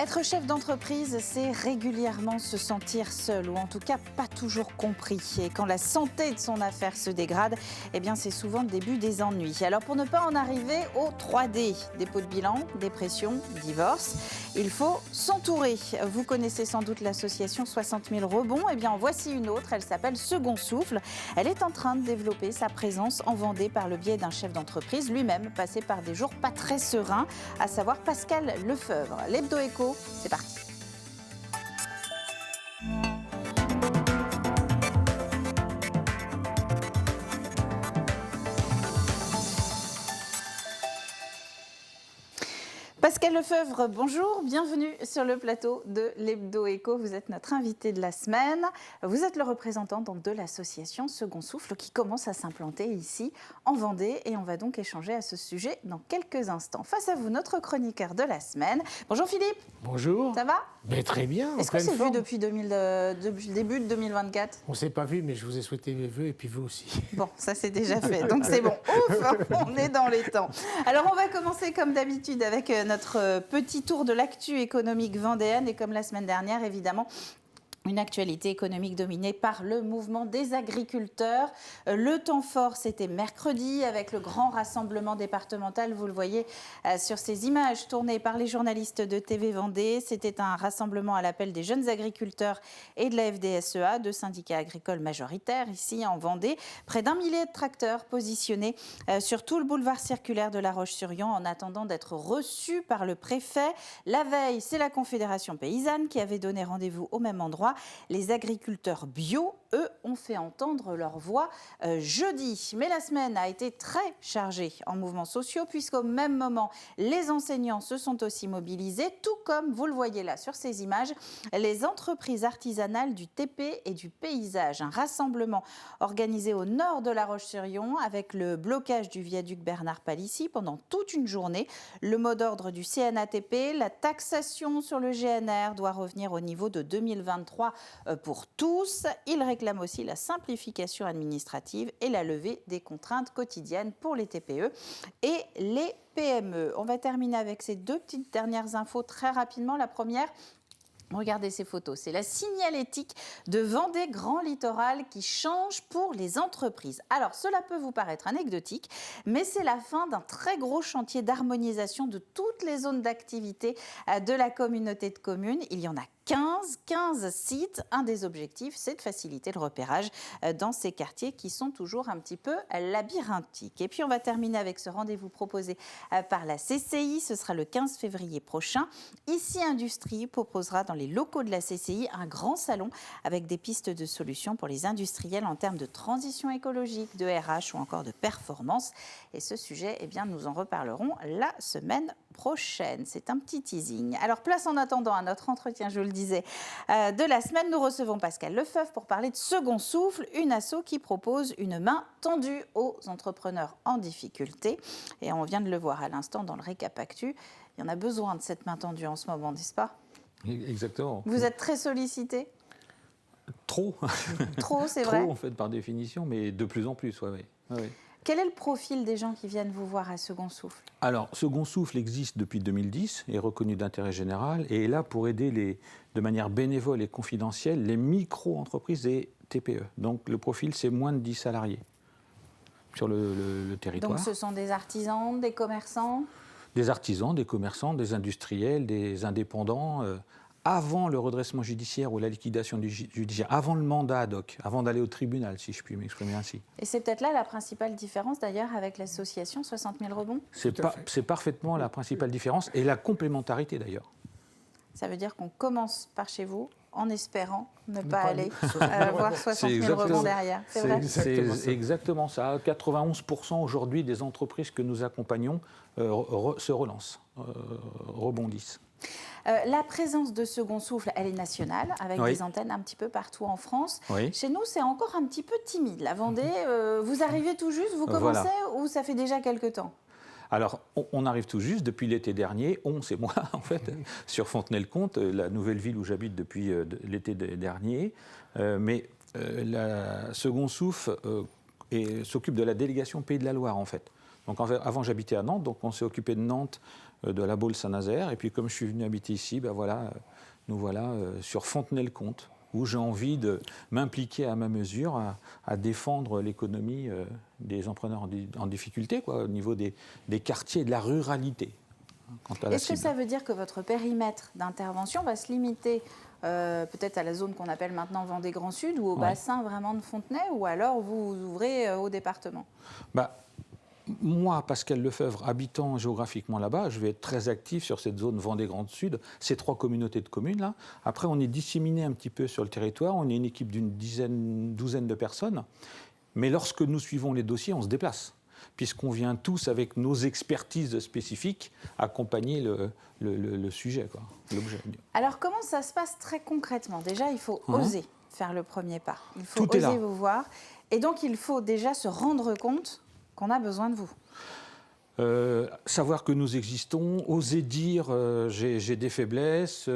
Être chef d'entreprise, c'est régulièrement se sentir seul ou en tout cas pas toujours compris. Et quand la santé de son affaire se dégrade, eh bien c'est souvent le début des ennuis. Alors pour ne pas en arriver au 3D, dépôt de bilan, dépression, divorce, il faut s'entourer. Vous connaissez sans doute l'association 60 000 rebonds. Eh bien en voici une autre, elle s'appelle Second Souffle. Elle est en train de développer sa présence en Vendée par le biais d'un chef d'entreprise, lui-même passé par des jours pas très sereins, à savoir Pascal Lefebvre. L'Hebdo Écho, c'est parti. Pascal Lefebvre, bonjour, bienvenue sur le plateau de l'Hebdo Écho. Vous êtes notre invité de la semaine. Vous êtes le représentant donc, de l'association Second Souffle qui commence à s'implanter ici en Vendée et on va donc échanger à ce sujet dans quelques instants. Face à vous, notre chroniqueur de la semaine. Bonjour Philippe. Bonjour. Ça va? Mais très bien. Est-ce qu'on s'est vu depuis le début de 2024? On ne s'est pas vu, mais je vous ai souhaité mes vœux et puis vous aussi. Bon, ça c'est déjà fait, donc c'est bon. Ouf, on est dans les temps. Alors on va commencer comme d'habitude avec notre petit tour de l'actu économique vendéenne et comme la semaine dernière, évidemment, une actualité économique dominée par le mouvement des agriculteurs. Le temps fort, c'était mercredi avec le grand rassemblement départemental. Vous le voyez sur ces images tournées par les journalistes de TV Vendée. C'était un rassemblement à l'appel des jeunes agriculteurs et de la FDSEA, deux syndicats agricoles majoritaires ici en Vendée. Près d'1 millier de tracteurs positionnés sur tout le boulevard circulaire de La Roche-sur-Yon en attendant d'être reçus par le préfet. La veille, c'est la Confédération paysanne qui avait donné rendez-vous au même endroit. Les agriculteurs bio, eux, ont fait entendre leur voix jeudi. Mais la semaine a été très chargée en mouvements sociaux puisqu'au même moment, les enseignants se sont aussi mobilisés, tout comme, vous le voyez là sur ces images, les entreprises artisanales du TP et du paysage. Un rassemblement organisé au nord de La Roche-sur-Yon avec le blocage du viaduc Bernard Palissy pendant toute une journée. Le mot d'ordre du CNATP, la taxation sur le GNR doit revenir au niveau de 2023 pour tous. Il réclame aussi la simplification administrative et la levée des contraintes quotidiennes pour les TPE et les PME. On va terminer avec ces deux petites dernières infos très rapidement. La première, regardez ces photos, c'est la signalétique de Vendée Grand Littoral qui change pour les entreprises. Alors, cela peut vous paraître anecdotique, mais c'est la fin d'un très gros chantier d'harmonisation de toutes les zones d'activité de la communauté de communes. Il y en a 15 sites. Un des objectifs, c'est de faciliter le repérage dans ces quartiers qui sont toujours un petit peu labyrinthiques. Et puis, on va terminer avec ce rendez-vous proposé par la CCI. Ce sera le 15 février prochain. Ici, Industrie proposera dans les locaux de la CCI un grand salon avec des pistes de solutions pour les industriels en termes de transition écologique, de RH ou encore de performance. Et ce sujet, eh bien, nous en reparlerons la semaine prochaine. C'est un petit teasing. Alors, place en attendant à notre entretien, je vous le disais, de la semaine. Nous recevons Pascal Lefebvre pour parler de Second Souffle, une asso qui propose une main tendue aux entrepreneurs en difficulté. Et on vient de le voir à l'instant dans le récap actu. Il y en a besoin de cette main tendue en ce moment, n'est-ce pas ? Exactement. Vous êtes très sollicité ? Trop. Trop, c'est vrai. Trop, en fait, par définition, mais de plus en plus, oui. Quel est le profil des gens qui viennent vous voir à Second Souffle ? Alors, Second Souffle existe depuis 2010, est reconnu d'intérêt général et est là pour aider de manière bénévole et confidentielle les micro-entreprises et TPE. Donc, le profil, c'est moins de 10 salariés sur le territoire. Donc, ce sont des artisans, des commerçants ? Des artisans, des commerçants, des industriels, des indépendants. Avant le redressement judiciaire ou la liquidation judiciaire, avant le mandat ad hoc, avant d'aller au tribunal, si je puis m'exprimer ainsi. Et c'est peut-être là la principale différence, d'ailleurs, avec l'association 60 000 rebonds ? C'est parfaitement la principale différence et la complémentarité, d'ailleurs. Ça veut dire qu'on commence par chez vous en espérant ne pas aller voir 60 000 rebonds derrière. C'est vrai ? C'est exactement ça. 91% aujourd'hui des entreprises que nous accompagnons se relancent, rebondissent. La présence de Second Souffle, elle est nationale, avec des antennes un petit peu partout en France. Oui. Chez nous, c'est encore un petit peu timide. La Vendée, vous arrivez tout juste, vous commencez ou ça fait déjà quelques temps ? Alors, on arrive tout juste, depuis l'été dernier, c'est moi en fait, sur Fontenay-le-Comte, la nouvelle ville où j'habite depuis l'été dernier. Mais la Second Souffle s'occupe de la délégation Pays de la Loire en fait. Donc avant, j'habitais à Nantes, donc on s'est occupé de Nantes, de la Baule-Saint-Nazaire. Et puis comme je suis venu habiter ici, ben voilà, nous voilà sur Fontenay-le-Comte, où j'ai envie de m'impliquer à ma mesure à défendre l'économie des entrepreneurs en difficulté, quoi, au niveau des quartiers et de la ruralité. Est-ce que ça veut dire que votre périmètre d'intervention va se limiter peut-être à la zone qu'on appelle maintenant Vendée Grand Sud ou au bassin vraiment de Fontenay, ou alors vous ouvrez au département? Moi, Pascal Lefebvre, habitant géographiquement là-bas, je vais être très actif sur cette zone Vendée Grand Sud, ces 3 communautés de communes là. Après, on est disséminés un petit peu sur le territoire, on est une équipe d'une douzaine de personnes, mais lorsque nous suivons les dossiers, on se déplace, puisqu'on vient tous avec nos expertises spécifiques accompagner le sujet, quoi, l'objet. Alors comment ça se passe très concrètement? Déjà, il faut oser faire le premier pas, il faut Tout est oser là. vous voir, et donc il faut déjà se rendre compte qu'on a besoin de vous. Savoir que nous existons, oser dire j'ai des faiblesses,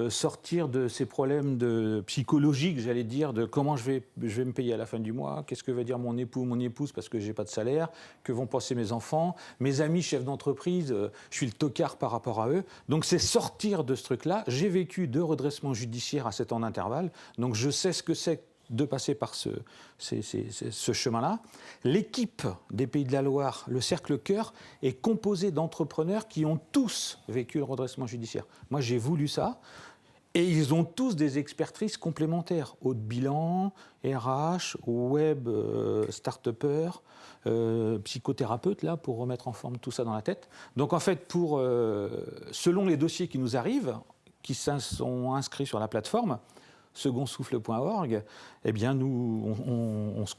sortir de ces problèmes psychologiques, j'allais dire, de comment je vais me payer à la fin du mois, qu'est-ce que va dire mon époux, mon épouse parce que je n'ai pas de salaire, que vont penser mes enfants, mes amis chefs d'entreprise, je suis le tocard par rapport à eux. Donc c'est sortir de ce truc-là. J'ai vécu 2 redressements judiciaires à 7 ans d'intervalle, donc je sais ce que c'est de passer par ce chemin-là. L'équipe des Pays de la Loire, le Cercle Cœur, est composée d'entrepreneurs qui ont tous vécu le redressement judiciaire. Moi, j'ai voulu ça. Et ils ont tous des expertises complémentaires. Haut de bilan, RH, web, start-upper, psychothérapeute, là, pour remettre en forme tout ça dans la tête. Donc, en fait, selon les dossiers qui nous arrivent, qui sont inscrits sur la plateforme, secondsouffle.org, eh bien nous, on se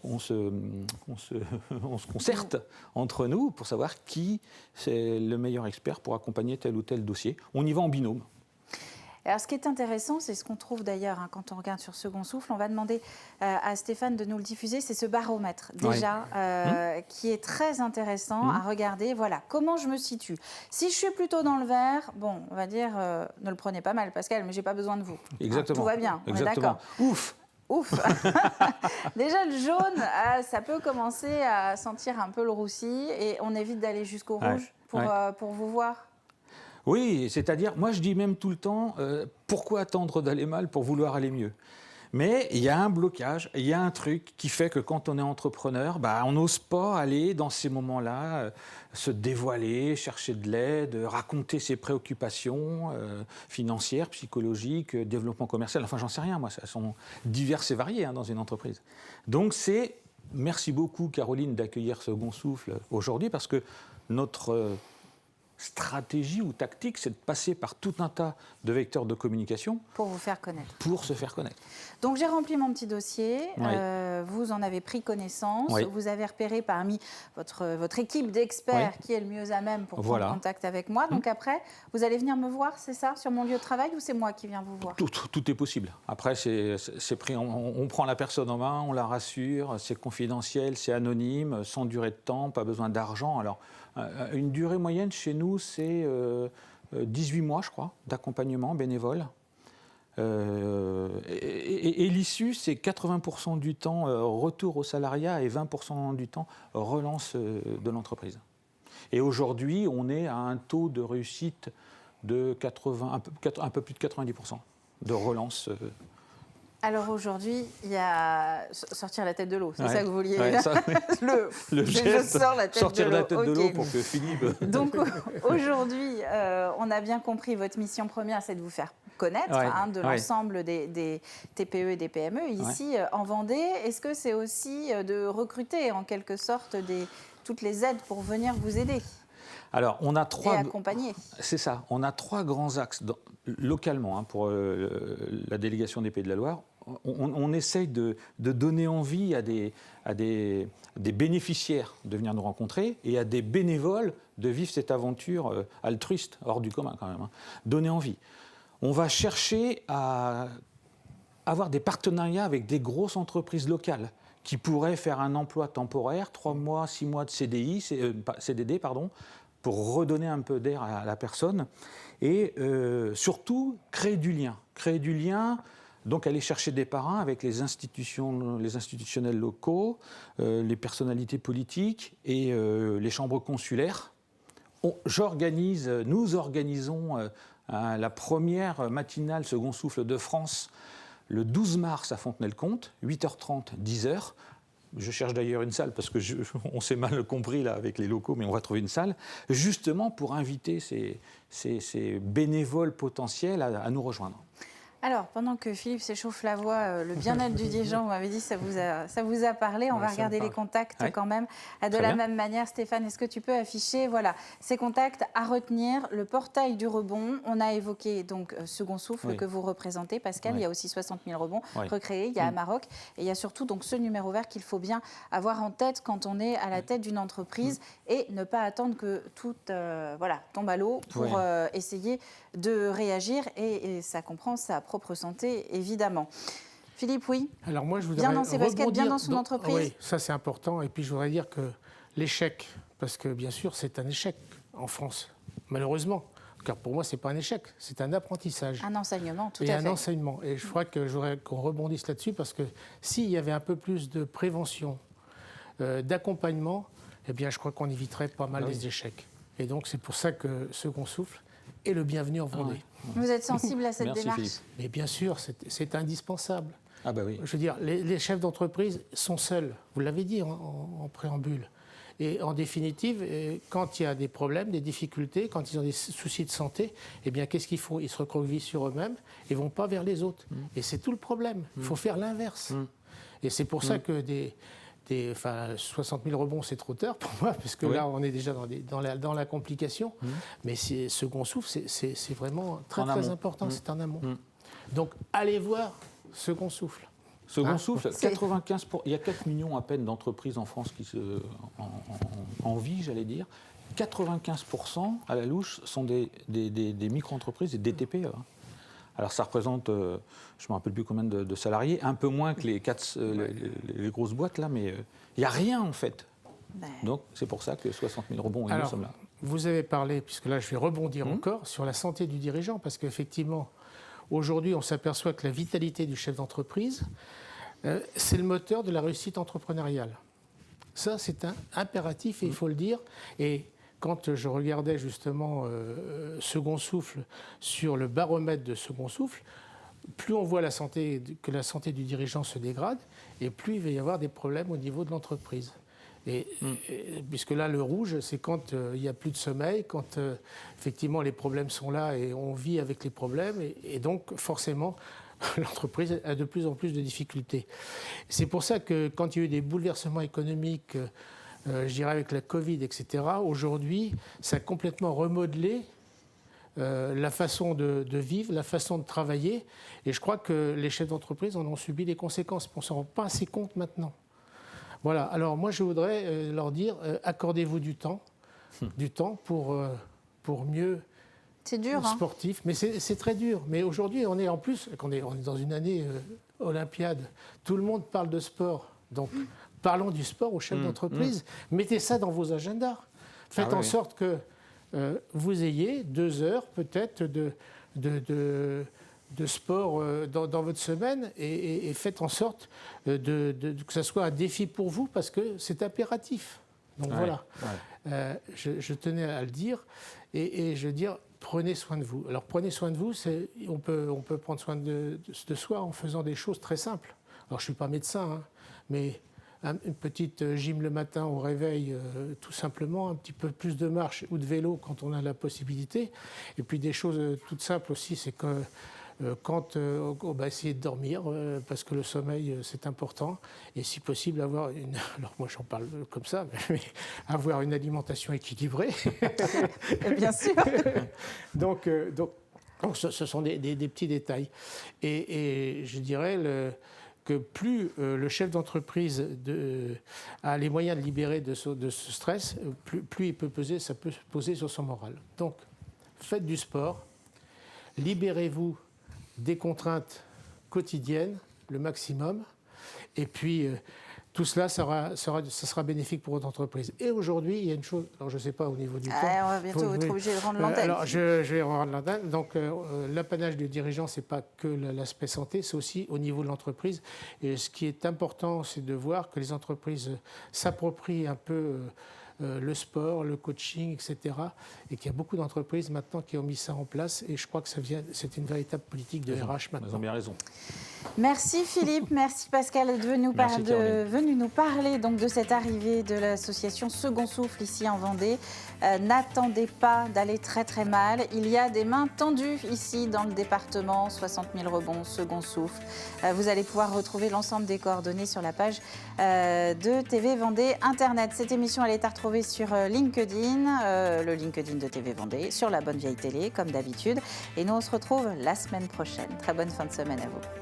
concerte entre nous pour savoir qui c'est le meilleur expert pour accompagner tel ou tel dossier. On y va en binôme. Alors, ce qui est intéressant, c'est ce qu'on trouve d'ailleurs quand on regarde sur Second Souffle. On va demander à Stéphane de nous le diffuser. C'est ce baromètre, déjà, qui est très intéressant à regarder. Voilà, comment je me situe. Si je suis plutôt dans le vert, bon, on va dire, ne le prenez pas mal, Pascal, mais je n'ai pas besoin de vous. Exactement. Tout va bien, on est d'accord. Ouf. Déjà, le jaune, ça peut commencer à sentir un peu le roussi, et on évite d'aller jusqu'au rouge pour vous voir. Oui, c'est-à-dire, moi je dis même tout le temps, pourquoi attendre d'aller mal pour vouloir aller mieux? Mais il y a un blocage, il y a un truc qui fait que quand on est entrepreneur, on n'ose pas aller dans ces moments-là, se dévoiler, chercher de l'aide, raconter ses préoccupations financières, psychologiques, développement commercial, enfin j'en sais rien, moi, elles sont diverses et variées dans une entreprise. Donc merci beaucoup Caroline d'accueillir Second Souffle aujourd'hui, parce que notre stratégie ou tactique, c'est de passer par tout un tas de vecteurs de communication pour vous faire connaître. Pour se faire connaître. Donc j'ai rempli mon petit dossier, vous en avez pris connaissance, vous avez repéré parmi votre équipe d'experts qui est le mieux à même pour prendre contact avec moi. Donc après, vous allez venir me voir, c'est ça, sur mon lieu de travail, ou c'est moi qui viens vous voir? Tout est possible. Après, c'est pris, on prend la personne en main, on la rassure, c'est confidentiel, c'est anonyme, sans durée de temps, pas besoin d'argent. Alors, une durée moyenne chez nous, c'est 18 mois, je crois, d'accompagnement bénévole. Et l'issue, c'est 80% du temps retour au salariat et 20% du temps relance de l'entreprise. Et aujourd'hui, on est à un taux de réussite de un peu plus de 90% de relance. Alors aujourd'hui, il y a sortir la tête de l'eau, c'est ça que vous vouliez le geste, je sors la tête sortir de l'eau. La tête de l'eau pour que Philippe... Donc aujourd'hui, on a bien compris, votre mission première, c'est de vous faire connaître de l'ensemble des TPE et des PME. Ici, en Vendée, est-ce que c'est aussi de recruter en quelque sorte toutes les aides pour venir vous aider? Alors, on a et accompagner. C'est ça. On a 3 grands axes localement pour la délégation des Pays de la Loire. On essaye de donner envie à des bénéficiaires de venir nous rencontrer et à des bénévoles de vivre cette aventure altruiste, hors du commun quand même. Donner envie. On va chercher à avoir des partenariats avec des grosses entreprises locales qui pourraient faire un emploi temporaire, 3 mois, 6 mois de CDD, pour redonner un peu d'air à la personne. Et surtout, créer du lien. Créer du lien Donc aller chercher des parrains avec les institutionnels locaux, les personnalités politiques et les chambres consulaires. Nous organisons la première matinale Second Souffle de France le 12 mars à Fontenay-le-Comte, 8h30, 10h. Je cherche d'ailleurs une salle parce qu'on s'est mal compris là avec les locaux, mais on va trouver une salle, justement pour inviter ces bénévoles potentiels à nous rejoindre. Alors, pendant que Philippe s'échauffe la voix, le bien-être du dirigeant, vous m'avez dit, ça vous a parlé. On va regarder les contacts quand même. De la même manière, Stéphane, est-ce que tu peux afficher ces contacts à retenir, le portail du rebond. On a évoqué donc Second Souffle que vous représentez, Pascal. Il y a aussi 60 000 rebonds recréés. Il y a Amarok. Et il y a surtout donc ce numéro vert qu'il faut bien avoir en tête quand on est à la tête d'une entreprise et ne pas attendre que tout tombe à l'eau pour essayer de réagir. Et ça comprend sa propre santé, évidemment. Philippe, oui. Alors moi, je voudrais bien dans ses baskets, bien dans son entreprise. Oui, ça c'est important. Et puis je voudrais dire que l'échec, parce que bien sûr c'est un échec en France, malheureusement. Car pour moi, ce n'est pas un échec, c'est un apprentissage. Un enseignement, tout à fait. fait. Et un enseignement. Et je crois que je voudrais qu'on rebondisse là-dessus, parce que s'il y avait un peu plus de prévention, d'accompagnement, eh bien je crois qu'on éviterait pas mal les échecs. Et donc c'est pour ça que Second Souffle est le bienvenu en Vendée. Vous êtes sensible à cette Merci, démarche Philippe. Mais bien sûr, c'est indispensable. Ah bah oui. Je veux dire, les chefs d'entreprise sont seuls, vous l'avez dit en préambule. Et en définitive, quand il y a des problèmes, des difficultés, quand ils ont des soucis de santé, eh bien qu'est-ce qu'ils font? Ils se recroquevillent sur eux-mêmes et ne vont pas vers les autres. Et c'est tout le problème. Il faut faire l'inverse. Et c'est pour ça que 60 000 rebonds, c'est trop tard pour moi, parce que là, on est déjà dans la complication. Mais Second Souffle, c'est vraiment très important. C'est en amont. Donc, allez voir Second Souffle. Second Souffle, 95 il y a 4 millions à peine d'entreprises en France qui en vie, j'allais dire. 95% à la louche sont des micro-entreprises et des TPE. Alors ça représente, je ne me rappelle plus combien de salariés, un peu moins que les grosses boîtes là, mais il n'y a rien en fait. Donc c'est pour ça que 60 000 rebonds et nous sommes là. Vous avez parlé, puisque là je vais rebondir encore, sur la santé du dirigeant, parce qu'effectivement, aujourd'hui on s'aperçoit que la vitalité du chef d'entreprise, c'est le moteur de la réussite entrepreneuriale. Ça c'est un impératif et il faut le dire. Et quand je regardais justement Second Souffle sur le baromètre de Second Souffle, plus on voit que la santé du dirigeant se dégrade, et plus il va y avoir des problèmes au niveau de l'entreprise. Et puisque là, le rouge, c'est quand il n'y a plus de sommeil, quand effectivement les problèmes sont là et on vit avec les problèmes, et donc forcément, l'entreprise a de plus en plus de difficultés. C'est pour ça que quand il y a eu des bouleversements économiques, je dirais avec la Covid, etc., aujourd'hui, ça a complètement remodelé la façon de vivre, la façon de travailler. Et je crois que les chefs d'entreprise en ont subi les conséquences. On ne s'en rend pas assez compte maintenant. Voilà. Alors moi, je voudrais leur dire, accordez-vous du temps pour mieux... C'est dur, sportif, mais c'est très dur. Mais aujourd'hui, on est dans une année olympiade. Tout le monde parle de sport. Donc, parlons du sport aux chefs d'entreprise. Mettez ça dans vos agendas. Faites en sorte que vous ayez 2 heures peut-être de sport dans votre semaine et faites en sorte que ça soit un défi pour vous parce que c'est impératif. Donc voilà, je tenais à le dire et je veux dire, prenez soin de vous. Alors prenez soin de vous, on peut prendre soin de soi en faisant des choses très simples. Alors je ne suis pas médecin, mais une petite gym le matin au réveil, tout simplement, un petit peu plus de marche ou de vélo quand on a la possibilité. Et puis des choses toutes simples aussi, c'est que quand on va essayer de dormir, parce que le sommeil c'est important, et si possible avoir alors moi j'en parle comme ça, mais avoir une alimentation équilibrée. Bien sûr. Donc ce sont des petits détails. Et je dirais que plus le chef d'entreprise a les moyens de libérer de ce stress, plus il peut ça peut peser sur son moral. Donc, faites du sport, libérez-vous des contraintes quotidiennes, le maximum, et puis tout cela ça sera bénéfique pour votre entreprise. Et aujourd'hui, il y a une chose, alors je ne sais pas au niveau du temps. On va bientôt être obligé de rendre l'antenne. Alors je vais rendre l'antenne. Donc l'apanage du dirigeant, ce n'est pas que l'aspect santé, c'est aussi au niveau de l'entreprise. Et ce qui est important, c'est de voir que les entreprises s'approprient un peu le sport, le coaching, etc. Et qu'il y a beaucoup d'entreprises maintenant qui ont mis ça en place. Et je crois que c'est une véritable politique de RH maintenant. Ils ont bien raison. Merci Philippe, merci Pascal d'être venu nous parler donc de cette arrivée de l'association Second Souffle ici en Vendée. N'attendez pas d'aller très très mal. Il y a des mains tendues ici dans le département, 60 000 rebonds, Second Souffle. Vous allez pouvoir retrouver l'ensemble des coordonnées sur la page de TV Vendée Internet. Cette émission, elle est à retrouver sur LinkedIn, le LinkedIn de TV Vendée, sur la bonne vieille télé comme d'habitude. Et nous, on se retrouve la semaine prochaine. Très bonne fin de semaine à vous.